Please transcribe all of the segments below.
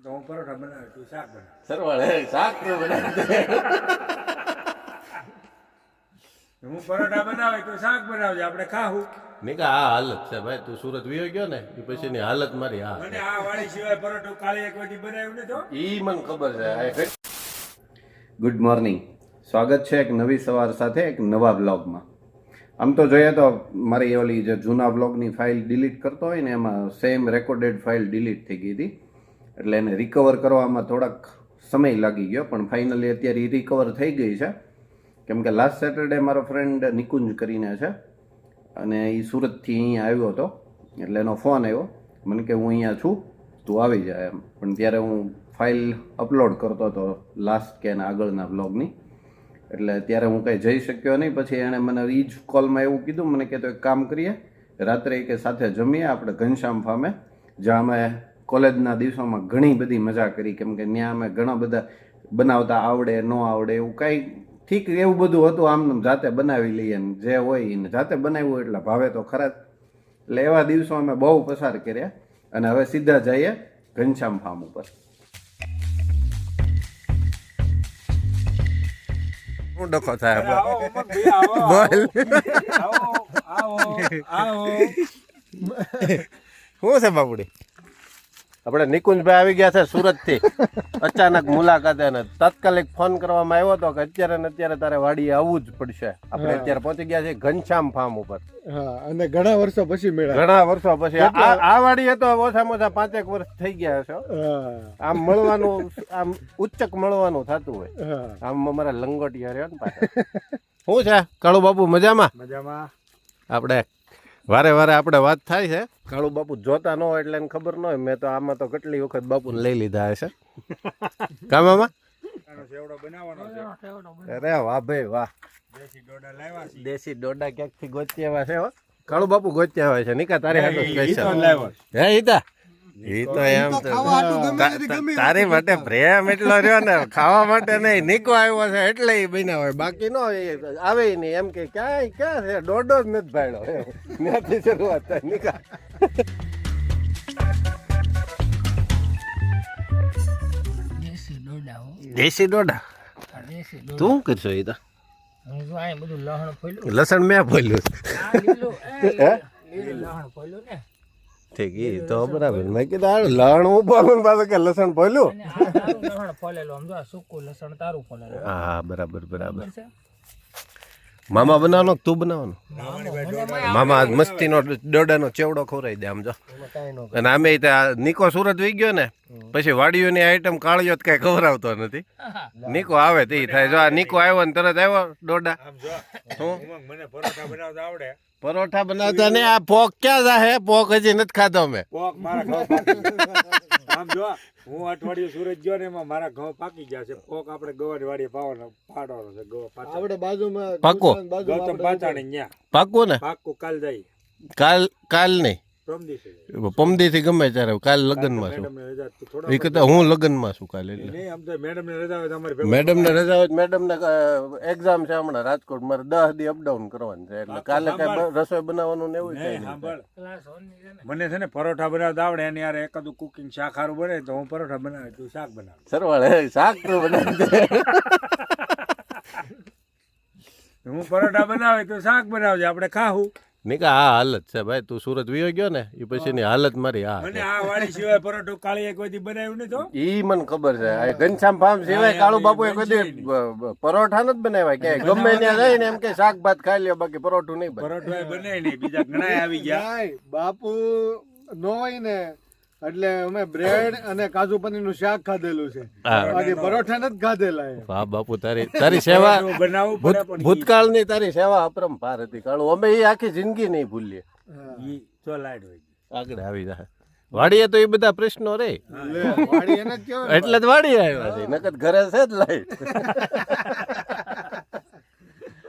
તો હું પરોઠા બનાવે તું શાક બનાવ. સરવાળે શાક તો બનાવી હું પરોઠા બનાવે તું શાક બનાવજે, આપણે ખાવું. નીકા આ હાલત છે ભાઈ, તું સુરત વિયો ગયો ને એ પછીની હાલત મારી આ મને આ વાળી સિવાય પરોઠું કાલે એક વાર બનાવ્યું ને તો ઈ મને ખબર છે. ગુડ મોર્નિંગ, સ્વાગત છે એક નવી સવાર સાથે એક નવા બ્લોગમાં. આમ તો જોઈએ તો મારી ઓલી જે જૂના બ્લોગની ફાઇલ ડિલીટ કરતો હોય ને એમાં સેમ રેકોર્ડેડ ફાઇલ ડિલીટ થઈ ગઈ હતી, એટલે એને રિકવર કરવામાં થોડાક સમય લાગી ગયો, પણ ફાઇનલી અત્યારે એ રિકવર થઈ ગઈ છે. કેમ કે લાસ્ટ સેટરડે મારો ફ્રેન્ડ નિકુંજ કરીને છે અને એ સુરતથી અહીંયા આવ્યો હતો, એટલે એનો ફોન આવ્યો મને કે હું અહીંયા છું, તું આવી જાય એમ. પણ ત્યારે હું ફાઇલ અપલોડ કરતો હતો લાસ્ટ કે એના આગળના બ્લોગની, એટલે ત્યારે હું કંઈ જઈ શક્યો નહીં. પછી એણે મને એ જ કોલમાં એવું કીધું મને કે તો એક કામ કરીએ, રાત્રે કે સાથે જમીએ આપણે ઘનશ્યામ ફાર્મે, જ્યાં અમે કોલેજના દિવસોમાં ઘણી બધી મજા કરી. કેમ કે ત્યાં અમે ઘણા બધા બનાવતા આવડે ન આવડે એવું કાંઈ ઠીક એવું બધું હતું, આમ જાતે બનાવી લઈએ ને જે હોય એને જાતે બનાવ્યું એટલે ભાવે તો ખરા જ. એટલે એવા દિવસો અમે બહુ પસાર કર્યા અને હવે સીધા જઈએ ઘનશ્યામ ફાર્મ ઉપર. હું ડખો થાય બોલ. શું છે બાપુડી? આપણે નિકુંજભાઈ આવી ગયા છે સુરત થી અચાનક મુલાકાતે, ને તાત્કાલિક ફોન કરવામાં આવ્યો હતો કે અત્યારે ને અત્યારે તારે વાડીએ આવવું જ પડશે. આપણે અત્યારે પહોંચી ગયા છીએ ઘનશ્યામ ફાર્મ ઉપર. અને ઘણા વર્ષો પછી મળ્યા. ઘણા વર્ષો પછી આ વાડીએ તો ઓછામાં ઓછા 5 વર્ષ થઈ ગયા છે. આમ મળવાનું, આમ ઉચ્ચક મળવાનું થતું હોય. આમ અમારા લંગોટિયા રહ્યો ને પાછા. શું છે કાળુ બાપુ, મજામાં? મજામાં. આપણે વારે વારે આપણે વાત થાય છે. કાળુ બાપુ જોતા ન હોય એટલે એને ખબર ન હોય. મેં તો આમાં તો કેટલી વખત બાપુને લઈ લીધા હશે કામામાં. સેવડો બનાવવાનો છે. અરે વાહ ભાઈ વાહ, દેશી ડોડા લાવ્યા છે. દેશી ડોડા ક્યાંકથી ગોતી આવ્યા છે હો. કાળુ બાપુ ગોતી આવ્યા છે. નિકા તારે હાટો ઈ તો સ્પેશિયલ લાવ્યો. હે ઈતા ઈ તો એમ તો તારી માટે પ્રેમ એટલો રહ્યો ને, ખાવા માટે નહીં. નીકો આવ્યો છે એટલે એ બન્યા હોય, બાકી નો આવે નહીં. એમ કે ક્યાં છે ડોડો જ નથી ભાડ્યો, ત્યાંથી શરૂઆત થાય. નીકા દેશી ડોડા તું કરશો એ તો? લસણ મેં ફોલ્યું ઠીક, એ તો બરાબર. મેં કીધું લણ હું બોલું પાછું કે લસણ ફોલ્યું. હા બરાબર બરાબર. મામા બનાવવાનો કે તું બનાવવાનો? મામા આજ મસ્તીનો ડોડાનો ચેવડો ખવડાવી દે આમ જો. અને આમે નિકો સુરત વહી ગયો ને પછી વાડીઓની આઈટમ કાળિયો કઈ ખવડાવતો નથી. નિકો આવે તે થાય. જો આ નિકો આવ્યો ને તરત આવ્યો ડોડા. મને પરોઠા બનાવતા આવડે. પરોઠા બનાવતા ને આ પોક ક્યાં જાહે? પોક હજી નથી ખાધો મેં. પોક મારા ઘઉં પાકી. આમ જો હું અઠવાડિયું સુરત ગયો ને એમાં મારા ઘઉં પાકી ગયા છે. પોક આપણે ગવાની વાડીએ પાડવાનો છે. આપણે બાજુમાં પાકો ગૌતમ પાતાણી ન્યા પાકું ને? પાકું કાલ જાય. કાલ નહીં, પ્રમદિશે પમદીથી ગમે ત્યારે. કાલ લગ્નમાં છું. મેડમને રજા થોડો એ કરતા હું લગ્નમાં છું કાલે. એટલે નહીં, આમ તો મેડમને રજા હોય તો અમારી ભેગું. મેડમને રજા હોય, મેડમને એક્ઝામ છે હમણાં રાજકોટ, મારે 10 દી અપડાઉન કરવાનું છે. એટલે કાલે કઈ રસોઈ બનાવવાનું ને એવું કઈ નહીં, નહીં. સાંભળ. મને છે ને પરોઠા બનાવતા આવડે, એની યાર એકાદું કુકિંગ શાક સારું બને તો હું પરોઠા બનાવે તું શાક બનાવે. સરવાળે શાક તો બનાવી દે. હું પરોઠા બનાવે તું શાક બનાવજે, આપણે ખાવું. નીકા આ હાલત છે ભાઈ, તું સુરત વિયો ગયો ને એ પછીની હાલત મારી આ મને આ વાળી સિવાય પરોઠું કાળી એક વાર બનાવ્યું ને તો ઈ મને ખબર છે. આ ઘનશ્યામ ફાર્મ સિવાય કાળુ બાપુ એ કદી પરોઠા નથી બનાવ્યા. કે ગમે ત્યાં જાય ને એમ કે શાક ભાત ખાઈ લ્યો, બાકી પરોઠું નહીં બને. પરોઠા બને નહીં, બીજા ઘણા આવી ગયા. બાપુ નો હોય ને એટલે અમે બ્રેડ અને કાજુ પનીર નું શાક ખાધેલું છે, બાકી પરોઠા નથી ખાધેલા. વાહ બાપુ, તારી સેવા બનાવવું પડે પણ ભૂતકાળની તારી સેવા અપરંપાર હતી કાળુ. અમે એ આખી જિંદગી નહીં ભૂલીએ. ઈ જો લાઈટ હોય આગળ આવી જાય વાડીએ તો એ બધા પ્રશ્નો રે, વાડી એને જ કહેવાય. એટલે જ વાડી આવ્યા છે. નકર ઘરે છે જ લાઈટ.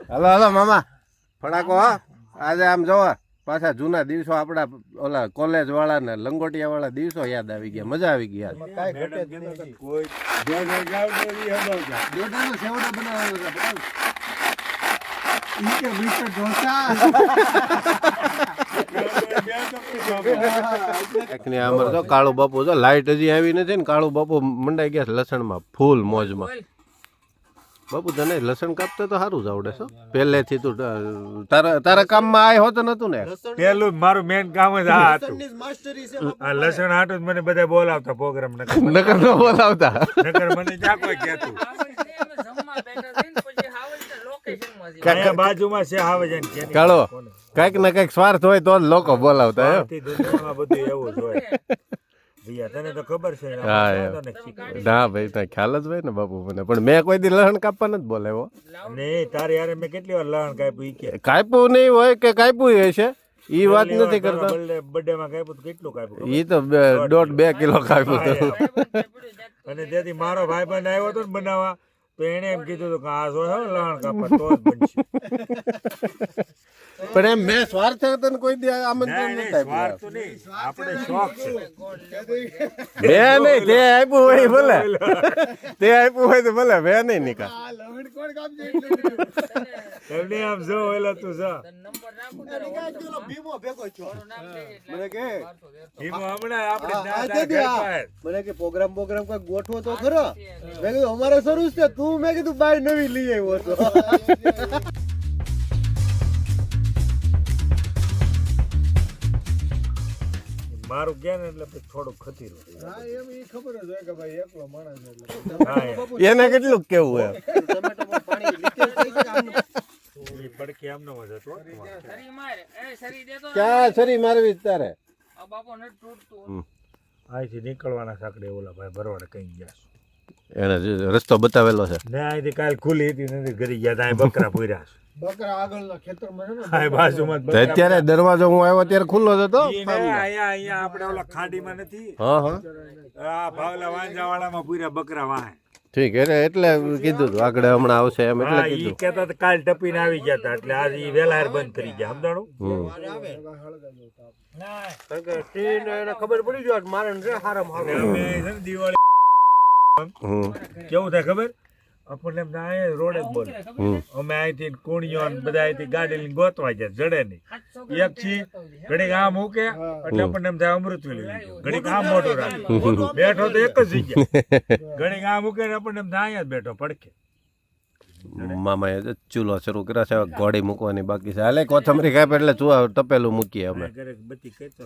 હાલો હાલો મામા ફડાકો. હા આજે આમ જોવા પાછા જૂના દિવસો આપડા ઓલા કોલેજ વાળા ને લંગોટિયા વાળા દિવસો યાદ આવી ગયા. મજા આવી ગઈ. કોઈ જો જાવ તો ઈ હબાવજા. ડોડાનો સેવડો બનાવવાનો છે. ઈ કે મીઠા ઢોસા એકની આમર તો કાળુ બાપુ જો લાઈટ હજી આવી નથી ને કાળુ બાપુ મંડાઈ ગયા છે લસણમાં ફૂલ મોજમાં. બાપુ તને લસણ કાપતા તો સારું જ આવડે છે પહેલેથી તું તારા કામમાં આય હોતો નતું ને. પેલું મારું મેન કામ જ આ હતું. આ લસણ હાટું જ મને બધા બોલાવતા પ્રોગ્રામ નકર ન બોલાવતા. નકર મને ક્યાં કોઈ કહેતું. બાજુમાં છે આવે છે ને કેની કાળો કોને? કઈક ને કઈક સ્વાર્થ હોય તો જ લોકો બોલાવતા હે. આથી દુનિયામાં બધું એવું જ હોય. ભૈયા તને તો ખબર છે ને, હા, આપણે એમ. તો નથી શીખવાડ્યું. ના ભાઈ તને ખ્યાલ જ હોય ને બાપુ મને, પણ મેં કોઈ દી લસણ કાપવા નથી બોલાવ્યો. નહીં, તારે યાર મેં કેટલી વાર લહણ કાપ્યું ઈ કે. કાપ્યું નહીં હોય કે કાપ્યું હશે ઈ વાત નથી કરતો. બર્થડે માં કાપ્યું તો કેટલું કાપ્યું ઈ તો 1.5-2 કિલો કાપ્યું હતું. અને તેથી મારો ભાઈબંધ આવ્યો હતો ને બનાવવા, તો એને એમ કીધું હતું કે આ જો હે લહણ કાપવા તો જ બનશે. પણ એમ મેં સ્વાર્થ તને કોઈ દી આમંત્રણ નહીં, નથી સ્વાર્થ તો નહીં, આપણે શોખ છે. આપ્યું. મેં નહીં, તે આપ્યું હોય ભલે, તે આપ્યું હોય તો ભલે, મેં નહીં નિકાલ. એમને આમ જો ઓલા તું જો ભીમો હમણાં આપણે દાદા ઘર પાસે. મને કે પ્રોગ્રામ કઈ ગોઠવો તો ખરો. મેં કીધું અમારે શરૂ છે તું, મેં કીધું બાય નવી લઈ આવ્યો હતો. મારું કે ને એટલે પછી થોડુંક ખતીરું. હા એમ ઈ ખબર જ હોય કે ભાઈ એકલો માણસ એટલે હા યાર. એને કેટલું કેવું એમ. ટમેટામાં પાણી લીકેજ થઈ છે કે આમ? ઈ પડખે આમનો જ હતો. ક્યાં છરી મારવી છે તારે? અહીંથી નીકળવાના સાકડે ઓલા ભાઈ ભરવાડે કઈ ગયા છે. એને જે રસ્તો બતાવેલો છે. ને અહીંથી કાલ ખુલી હતી નથી ઘરી ગયા તા, અહીં બકરા પૂર્યા છે. બકરા આગળના ખેતરમાં છે ને અહીં બાજુમાં જ તો બકરા. અત્યારે દરવાજો હું આવ્યો ત્યારે ખુલ્લો જ હતો. ઈ ને અહીંયા આપણે ઓલા ખાડીમાં નથી, હા હા આ ભાવલા વાંજાવાળામાં પૂર્યા બકરા વાહે. ઠીક એટલે કીધું તું આગળ હમણાં આવશે એમ એટલે હા, ઈ કીધું. કહેતા હતા કાલ ટપીને આવી ગયા હતા, એટલે આજ ઈ વેલા હાર બંધ કરી ગયા. સમજાણું? કારણ કે ટ્રેન એને ખબર પડી જાય કે મારે છે હારામાં અને હારું. અમે છે ને દિવાળી હમ કેવું થાય ખબર, આપણને એમ થાય અહીંયા રોડ જ બોલે. હમ અમે અહીંથી કોણીઓ ને બધા અહીંથી ગાડી લઈને ગોતવા જાય, જડે નહીં. એક છી ઘડીક આ મૂકે એટલે આપણને એમ થાય અમૃત વેલી લીધું. ઘડીક આ મોટો રાખે, બેઠો તો એક જ જગ્યા. ઘડીક આ મૂકે ને આપણને એમ થાય અહીંયા જ બેઠો પડખે. મામાએ તો ચૂલો શરૂ કર્યો છે, હવે ઘોડી મૂકવાની બાકી છે. હાલે કોથમરી કાપે એટલે ચૂલા તપેલું મૂકીએ અમે. ઘરે બત્તી કહેતો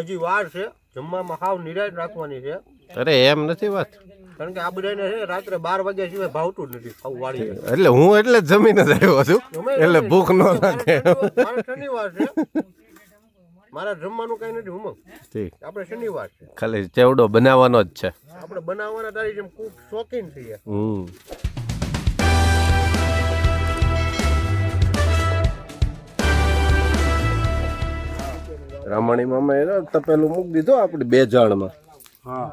હજી વાર છે, જમવામાં હાવ નિરાશ રાખવાની છે. અરે એમ નથી વાત, કારણ કે આ બધાને છે રાત્રે 12 વાગ્યા સિવાય ભાવતું જ નથી ખાવું વાળી. એટલે હું એટલે જ જમીને જ આવ્યો છું, એટલે ભૂખ ન લાગે. મારે શનિવાર છે, મારા જમવાનું કઈ નથી ઉમંગ. ઠીક, આપણે શનિવાર છે, ખાલી ચેવડો બનાવવાનો જ છે. આપણે બનાવવાના તારી જેમ કુક શોખીન છીએ. હમ રામાણી મામાએ તો તપેલું મૂકી દીધું આપણે 2 જણમાં. હા,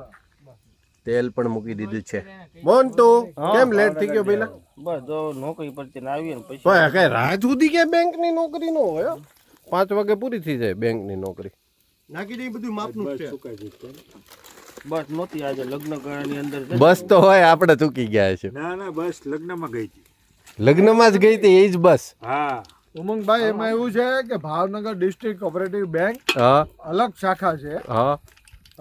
તેલ પણ મૂકી દીધું છે. મોન્ટુ કેમ લેટ થઈ ગયો પેલા? બસ જો નોકરી પરથી આવીએ ને પછી પણ કઈ રાત સુધી કે બેંકની નોકરી નો હોય. 5 વાગે પૂરી થઈ જાય બેંકની નોકરી. નાખી દઈ બધું માપનું જ છે. સુકાઈ ગયું. બસ નહોતી આજે લગ્ન કરવાની અંદર છે. બસ તો હોય, આપણે ચૂકી ગયા છે. ના ના, બસ લગ્નમાં ગઈ હતી. લગ્નમાં જ ગઈ હતી એ જ બસ. હા, ઉમંગભાઈ એમાં એવું છે કે ભાવનગર ડિસ્ટ્રિક્ટ કોઓપરેટિવ બેંક હા અલગ શાખા છે હા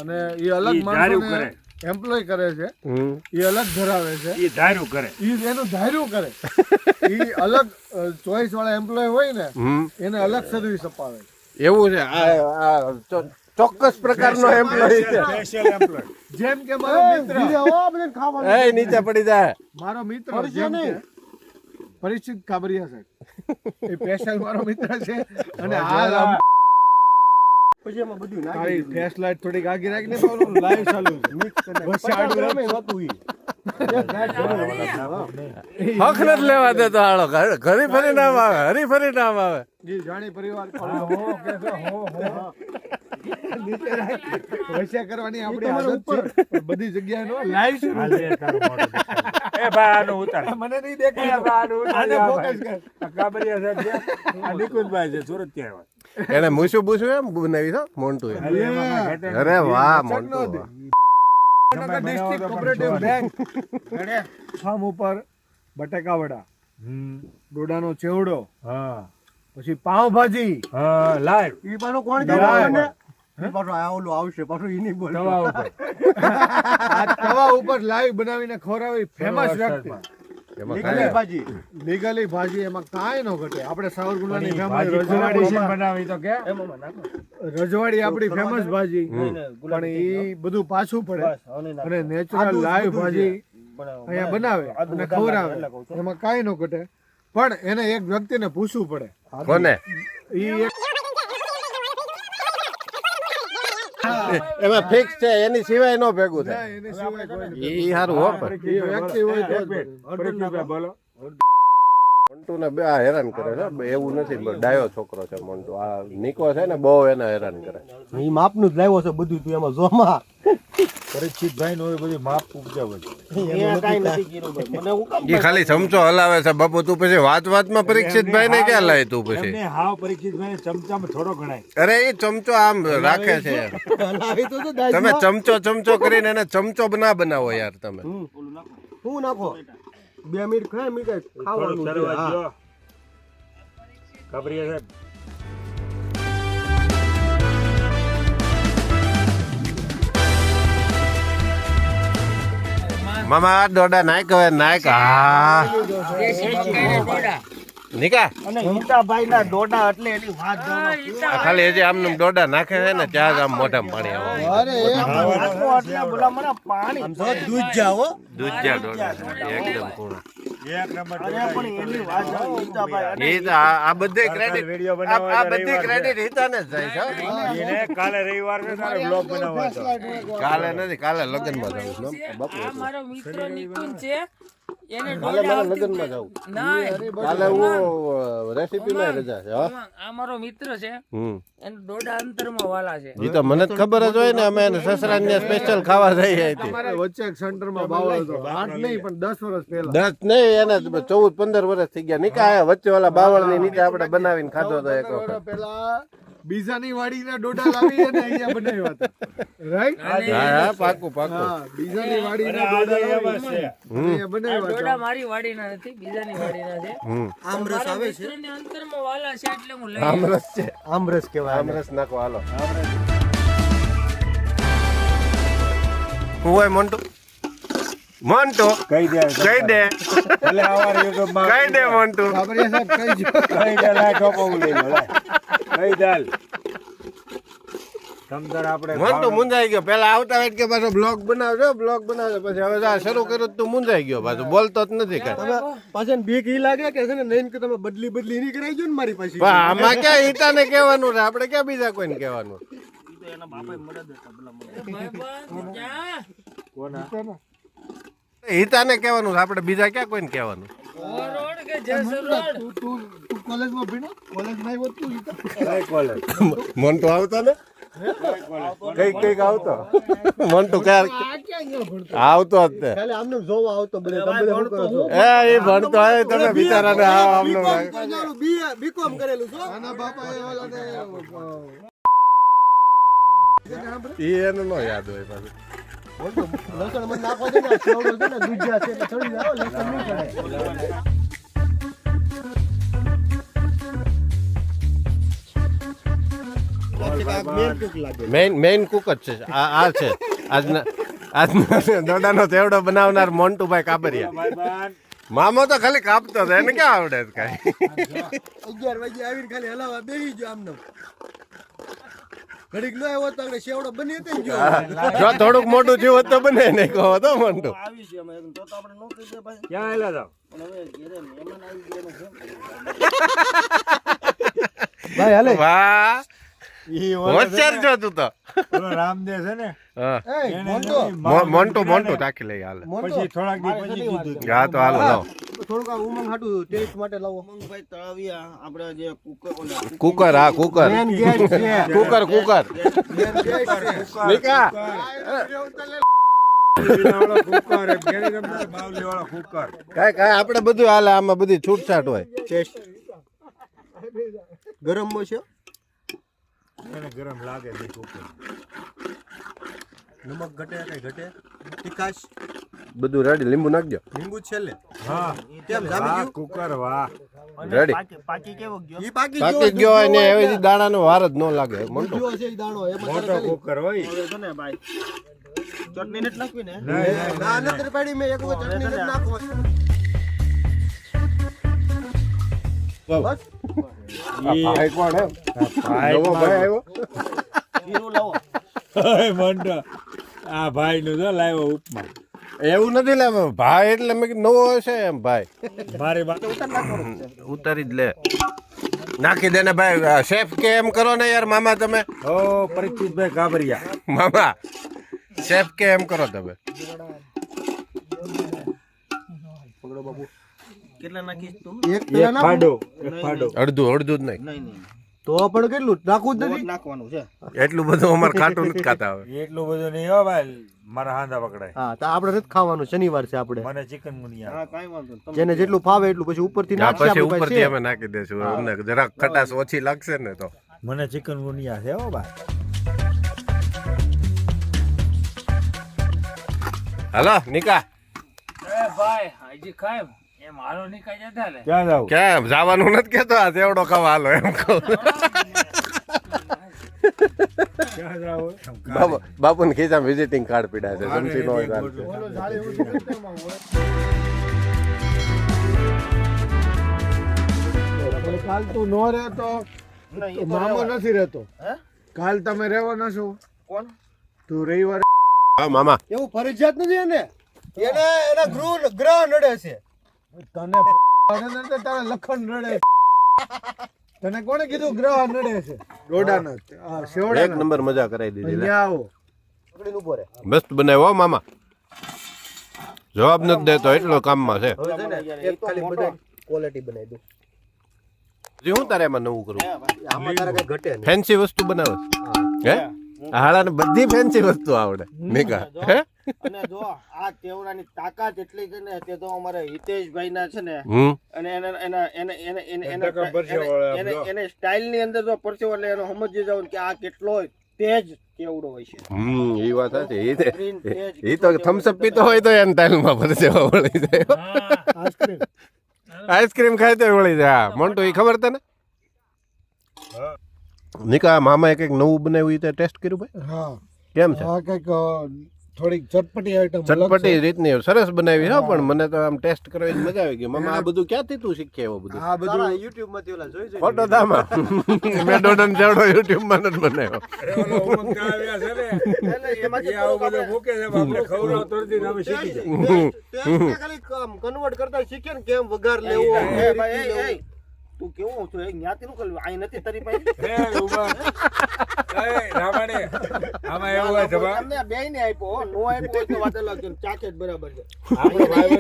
અને એ અલગ ઈ ધાર્યું માણસોને એમ્પ્લોય કરે છે, હમ એ અલગ ધરાવે છે, એ ધાર્યું કરે. એ એનું ધાર્યું કરે. એ અલગ ચોઈસ વાળા એમ્પ્લોય હોય ને હમ એને અલગ સર્વિસ અપાવે. એવું છે. આ ચોક્કસ પ્રકારનો એમ્પ્લોય છે. Special employ. જેમ કે મારો મિત્ર એ નીચે પડી જાય. મારો મિત્ર જેમ કે પરિચિત કાબરિયા સાહેબ, એ સ્પેશિયલ મારો મિત્ર છે. અને હાલ આમ પછી એમાં બધું નાખી તારી ફ્લેશ લાઈટ થોડીક આગી રાખીને તો લાઈવ ચાલુ છે. બસ આડું રાખ. નહોતું ઈ. હક નથી લેવા દેતો હાલો. ઘરી ફરી નામ આવે, હરી ફરી નામ આવે. જી જાણી પરિવાર નીચે રાખ. વૈશ્યા કરવાની આપણી આદત છે, પણ બધી જગ્યાએ નો લાઈવ શરૂ હાલ રે તારું મોઢું દેખાય. એ ભાઈ આનું ઉતાર. મને નહીં એ દેખાય. ભાઈ આનું ઉતાર. આને ફોકસ કર. આ કાબરિયા સાહેબ છે, આ નિકુંજભાઈ છે, સુરત થી આવ્યા. એને મૂછું બૂછું એમ બનાવી છો મોન્ટુ એ. અરે એમાં કાંઈ ઘટે નહીં. અરે વાહ મોન્ટુ વાહ. Bhavnagar district cooperative bank farm ઉપર બટાકા વડા, હમ. ડોડાનો ચેવડો, હા, પછી પાવભાજી હા લાઈવ ઈ પાછો કોણ લાય. જવાનું ઈ પાછો આ ઓલું આવશે પાછું ઈ નહીં બોલે તવા ઉપર આ તવા ઉપર લાઈવ બનાવીને ખવડાવી ફેમસ વ્યક્તિ એમાં લીગલી ભાજી લીગલી ભાજી એમાં કાંઈ ન ઘટે આપણે સાવરકુંડલાની ફેમસ ભાજી રજવાડી કોમ્બિનેશન છે. બનાવી તો કે રજવાડી આપણી ફેમસ ભાજી પણ ઈ બધું પાછું પડે અને નેચરલ લાઈવ ભાજી અહીંયા બનાવે અને ખવડાવે એમાં કાંઈ ન ઘટે પણ એને એક વ્યક્તિને પૂછવું પડે કોને ઈ એક એમાં ફિક્સ છે એની સિવાય નો ભેગું થાય એની સિવાય કોઈ નથી. ઈ સારું હો પણ ઈ વ્યક્તિ હોય તો જ. પરીક્ષિતભાઈ બોલો મોન્ટુ ને બે આ હેરાન કરે છે એવું નથી ડાયો છોકરો છે મોન્ટુ આ નિકો છે ને બહુ એને હેરાન કરે ઈ માપનું જ લાવ્યો છે બધું તું એમાં જોમાં પરીક્ષિતભાઈ નું બધી માપ ઉપજાવે છે ઈ ખાલી ચમચો હલાવે છે બાપુ તું પછી વાતમાં પરીક્ષિતભાઈ ને ક્યાં લાય તું પછી એમને હાવ પરીક્ષિતભાઈ ચમચામાં થોડો ગણાય અરે એ ચમચો આમ રાખે છે લાવી તો જો તમે ચમચો કરીને એને ચમચો ના બનાવો યાર તમે હું નાખો 2 મિનિટ ખાય મિનિટ થોડું ખાવાનું છે. સરવા હા. દ્યો. કાબરિયા સાહેબ મામા દોડા નાખ હવે નાખ હા નિકા આ ખાલી હજી આમ દોડા નાખે છે ને ત્યાં જ આમ મોઢામાં પાણી આવે આમ તો દૂધ જાઓ દૂધિયા દોડા છે, એકદમ કૂણા એક નંબર એ તો આ બધી ક્રેડિટ વિડીયો આ બનાવવા બધી ક્રેડિટ હિતાને જ જાય છે એને કાલે રવિવાર ને તારે બ્લોગ બનાવવા હતો. કાલે નથી કાલે લગ્નમાં જવું છે બાપુ આ મારો મિત્ર નિકુંજ છે એને કાલે દોડા મારે આવતી લગ્નમાં જવું ના કાલે હું રેસીપી માં રજા છે હા આ મારો મિત્ર છે એને દોડા અંતરમાં વાલા છે એ તો મને જ ખબર જ હોય ને અમે એને સસરાને સ્પેશિયલ ખાવા જઈએ હતી અમારે વચ્ચે એક સેન્ટરમાં બાવળ હતો 8 નહીં પણ 10 વર્ષ પહેલા 10 નહીં એને 14-15 વર્ષ થઈ ગયા નિકા આયા વચ્ચે ઓલા બાવળની નીચે આપણે બનાવીને ખાધો તો એક 15 વખત વર્ષ પહેલા બીજાની વાડીના ડોડા લાવી અને અહીંયા બનાવ્યા હતા રાઈટ હા હા પાકું પાકું હા બીજાની વાડીના અને ડોડા આજે લાવી એમ જ છે. અહીંયા બનાવ્યા દોડા હતા મારી વાડીના નથી બીજાની વાડીના છે આમરસ મારા આવે છે મિત્રને અંતરમાં વાલા છે એટલે હું લઈ આમરસ છે આમરસ કહેવાય આને. આમરસ નાખો હાલો હું હોય મોન્ટુ કહી દે કહી દે એટલે આવારે YouTube માં કહી દે મોન્ટુ કાબરિયા સાહેબ કહીજો કહી દે લાય ટોપો હું લઈ લો લાય કહી દે હાલ. તમ તાર આપણે મોન્ટુ મુંજાઈ ગયો પેલા આવતા વેટ કે પાછો બ્લોગ બનાવજો પછી હવે આ શરૂ કર્યું તું મુંજાઈ ગયો પાછો બોલતો જ નથી કાંઈ તમે પાછળ બીક ઈ લાગે કે છે ને નહીં કે તમે બદલી નહીં કરાઈ ગયો ને મારી પાસે પણ આમાં ક્યાં ઈટાને કહેવાનું છે આપણે ક્યાં બીજા કોઈને કહેવાનું ભાઈબંધ ક્યાં હિતાને કહેવાનું છે આપણે બીજા ક્યાં કોઈને કહેવાનું રોડ કે જેસર રોડ તું કોલેજમાં ભણ્યો કોલેજમાં આવ્યો તું કઈ કોલેજ મોન્ટુ આવતો ને કઈક આવતો મોન્ટુ ક્યાં આવતો જ તે ખાલી આમને જોવા આવતો બધે તમે બધા શું કરો છો એ ભણતો હોય તમે બિચારાને આવ આમનો બીકોમ કરેલું છો આના બાપા એ ઓલાને ઈ એને નો યાદ હોય પાછું લસણ મને નાખવા દે ને આ સેવડો છે ને દૂધિયા છે એટલે ચડી જાઓ લસણ નહીં ચડે મેઇન કુક જ છે આ છે આજના દોડાનો ચેવડો બનાવનાર મોન્ટુભાઈ કાબરિયા ભાઈબંધ મામો તો ખાલી કાપતો હતો એને ક્યાં આવડે છે કાંઈ 11 વાગે આવીને ખાલી હલાવા બેસી ગયો આમને ઘડીક ન આવ્યો તો આપણે સેવડો બની હતી ને ગયો જો થોડુંક મોટું થયું હોત તો બને નહીં કહો તો મોન્ટુ ક્યાં આવેલા હતા ભાઈ હાલે વાહ ઈ હોશિયાર છો તું તો ઓલો રામદેવ છે ને હા એને મોન્ટુ, મોન્ટુ તાકી લઈ હાલે પછી થોડાક દી પછી કીધું હા તો હાલો લાવો થોડુંક આ ઉમંગ હાટું ટેસ્ટ માટે લાવો કુકર હા કુકર મેન ગેસ છે કુકર નિકા વાળો કુકર એમ કેરી રમતા બાવલી વાળો કુકર કાંઈ આપણે બધું હાલે આમાં બધી છૂટછાટ હોય ટેસ્ટ ગરમ છે એને ગરમ લાગે છે કુકર નમક ઘટે કઈ ઘટે તીખાશ બધું રેડી, લીંબુ નાખજો. લીંબુ છેલ્લે હા કેમ જામી વાહ ગયું કુકર વાહ રેડી પાકી પાકી ગયો હોય ને એવી દાણાનો વાર જ ન લાગે. મોટો ગયો છે ઈ દાણો એમાં મોટો કુકર હોય ચટણી નથી નાખવી ને નહીં, ના નતર પાડી મેં એક વખત ચટણી નથી નાખવા બસ ભાઈ કોણ હે? નવો ભાઈ આવ્યો. હીરો લાવો મંડો આ ભાઈ નું જો લાવ્યો ઉપમા એવું નથી લાવે ભાઈ, એટલે મેં કીધું નવો હશે એમ ભાઈ. મારી બા ઉતારી જ લે, નાખી દે ને ભાઈ. શેફ કે એમ કરો ને યાર મામા તમે. ઓ પરીક્ષિતભાઈ કાબરિયા મામા શેફ કે એમ કરો તમે. કેટલા નાખીશ તું એક એક ફાડો અડધું અડધું જ નહીં, નહીં તો પણ કેટલું નાખવું જ નથી નાખવાનું છે એટલું બધું અમારે ખાટું નથી ખાતા હવે. એટલું બધું નહીં હો ભાઈ, મારા હાંધા પકડાય. હા તો આપણે નથી ખાવાનું, શનિવાર છે આપણે મને ચિકન ગુનિયા હા કાઈ વાંધો નહીં જેને જેટલું ફાવે એટલું પછી ઉપરથી આ નાખશે પછી આપણે ઉપરથી પાસે અમે નાખી દેશું, અમને જરાક ખટાશ ઓછી લાગશે ને તો. મને ચિકન ગુનિયા છે હો ભાઈ. હાલો નિકા, એ ભાઈ હજી ખાય એમ હાલો નીકળી જતા લે. ક્યાં જાવ ક્યાં જવાનું નથી કેતો? આ સેવડો ખાવા હાલો એમ કહું. ક્યાં જાવ બાપુને ખીચા વિઝિટિંગ કાર્ડ પીડા છે, સમજી નો હોય ચાલશે. કાલ તું નો રહેતો મામો નથી રહેતો. કાલ તમે રહેવાના છો. કોણ તું રવિવારે હા મામા, એવું ફરજિયાત નથી એને એના ગ્રહ નડે છે તને તારા લખન નડે છે. તને કોણે કીધું ગ્રહ નડે છે? ડોડાના એક શેવડા નંબર મજા કરાવી દીધી લે. આવો પકડીને ઉભો રહે મસ્ત બનાવ્યો મામા, જવાબ નથી દેતો એટલો કામમાં છે. હવે છે ને એક ખાલી બધા ક્વોલિટી બનાવી દઉં હજી હું તારે એમાં નવું કરું? આમાં તારે કઈ ઘટે નહીં ફેન્સી વસ્તુ બનાવે હે? હાળાને બધી ફેન્સી વસ્તુ આવડે નિકા હે? અને જો આ તેવડાની તાકાત એટલી છે ને તે તો અમારે હિતેશભાઈ ના છે ને હમ અને એને સ્ટાઇલ ની અંદર જો પરસેવો એટલે એનો સમજી જાવ કે આ કેટલો તેજ કેવડો હોય છે એ વાત સાચી. ગ્રીન તેજ એ તો થમ્સઅપ પીતો હોય તો એને તાલમાં પરસેવો વળી જાય. આઈસ્ક્રીમ આઈસ્ક્રીમ ખાય તો વળી જાય. હા મોન્ટુ એ ખબર તને? નિકા મામા એક નવું બનાવ્યું એ તે ટેસ્ટ કર્યું ભાઈ? હા કેમ છે? હા કઈક થોડીક ચટપટી આઈટમ ચટપટી રીતની સરસ બનાવી હા, પણ મને તો આમ ટેસ્ટ કરવાની મજા આવી ગઈ. મામા આ બધું ક્યાંથી તું શીખે એવું બધું? આ બધું યુટ્યુબ માંથી ઓલા જોઈ ફોટો દામા મેં ડોડન જેવડો યુટ્યુબ માં નથી બનાવ્યો. આવ્યા છે ને એ આવું બધું મૂકે છે આપણે ખવડાવ તરતી અમે શીખી જાય. ખાલી કન્વર્ટ કરતા શીખે ને કેમ વઘાર લેવો તું કેવો છો એ જ્ઞાતિ નું કલ આઈ નથી તારી પાસે એ ઉભા એ રામાડે આમાં એવું હોય છે બા અમને બે ને આપ્યો નો આપ્યો તો વાત અલગ છે ચાકે જ બરાબર છે આપણો ભાઈ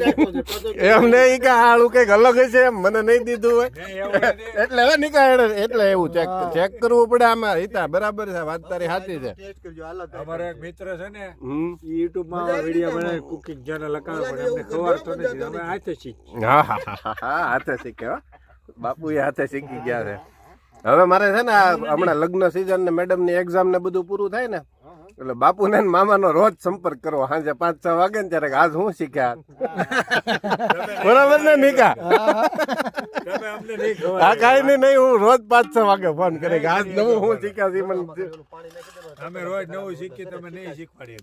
એમ નહીં કે આળું કઈક અલગ છે એમ મને નહીં દીધું હોય એવું નથી. એટલે હવે નીકળે એટલે એવું ચેક કરવું પડે આમાં. હિતા બરાબર છે, વાત તારી સાચી છે. ટેસ્ટ કરજો અલગ અમારો એક મિત્ર છે ને હમ યુટ્યુબ માં વિડીયો બનાવે કુકિંગ ચેનલ લખાવે પણ એમને ખવડાવતો નથી. અમે હાથે શીખી હા હાથે શીખે હો. બાપુ એ હાથે શીખી ગયા છે. હવે મારે છે ને આ હમણાં લગ્ન સિઝન ને મેડમ ની એક્ઝામ ને બધું પૂરું થાય ને એટલે બાપુ ને મામાનો રોજ સંપર્ક કરવો સાંજે 5-6 વાગે ને ત્યારે આજ હું શીખ્યા બરાબર ને નિકા? તમે અમને નહીં ખબર આ કાંઈ નહીં હું રોજ 5-6 વાગે ફોન કરે કે આજ નવું હું શીખ્યા છે મને. અમે રોજ નવું શીખીએ તમે નહીં શીખવાડીએ.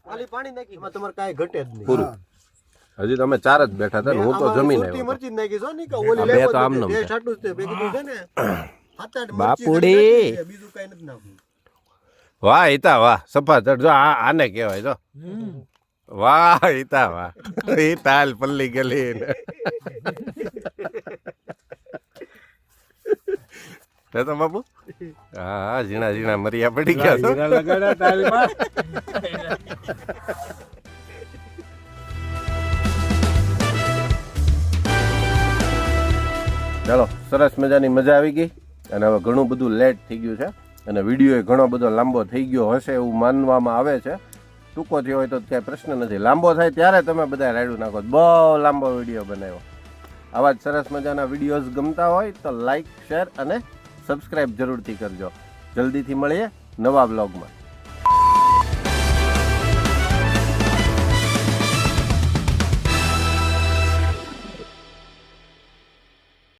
ખાલી પાણી નાખી એમાં તમારે કાંઈ ઘટે જ નહીં પૂરું. હજી તમે 4 જ બેઠા હતા ને હું તો જમીને સુરતી આવ્યો. મરચી જ નાખી છો ને કે ઓલી આ બે લેવો તો આમનામ છે છે. ટેસ્ટ આટલું જ છે બે કીધું છે ને 7-8 બાપુડી. બીજું કાંઈ નથી નાખવું વાહ હિતા વાહ સફા ચડ જો આને કહેવાય જો વાહ હિતા વાહ હિતા હાલ પલ્લી ગલી ને તો બાપુ હા ઝીણા ઝીણા મરિયા પડી ગયા છો. જીરા લગાડ્યા તાલમાં. ચાલો સરસ મજાની મજા આવી ગઈ અને હવે ઘણું બધું લેટ થઈ ગયું છે અને વિડીયો ઘણો બધો લાંબો થઈ ગયો હશે એવું માનવામાં આવે છે. ટૂંકો થયો હોય તો ક્યાંય પ્રશ્ન નથી. લાંબો થાય ત્યારે તમે બધા રાયડું નાખો. બહુ લાંબો વિડીયો બનાવ્યો. આવા જ સરસ મજાના વિડીયોઝ ગમતા હોય તો લાઈક શેર અને સબસ્ક્રાઈબ જરૂરથી કરજો. જલ્દીથી મળીએ નવા બ્લોગમાં.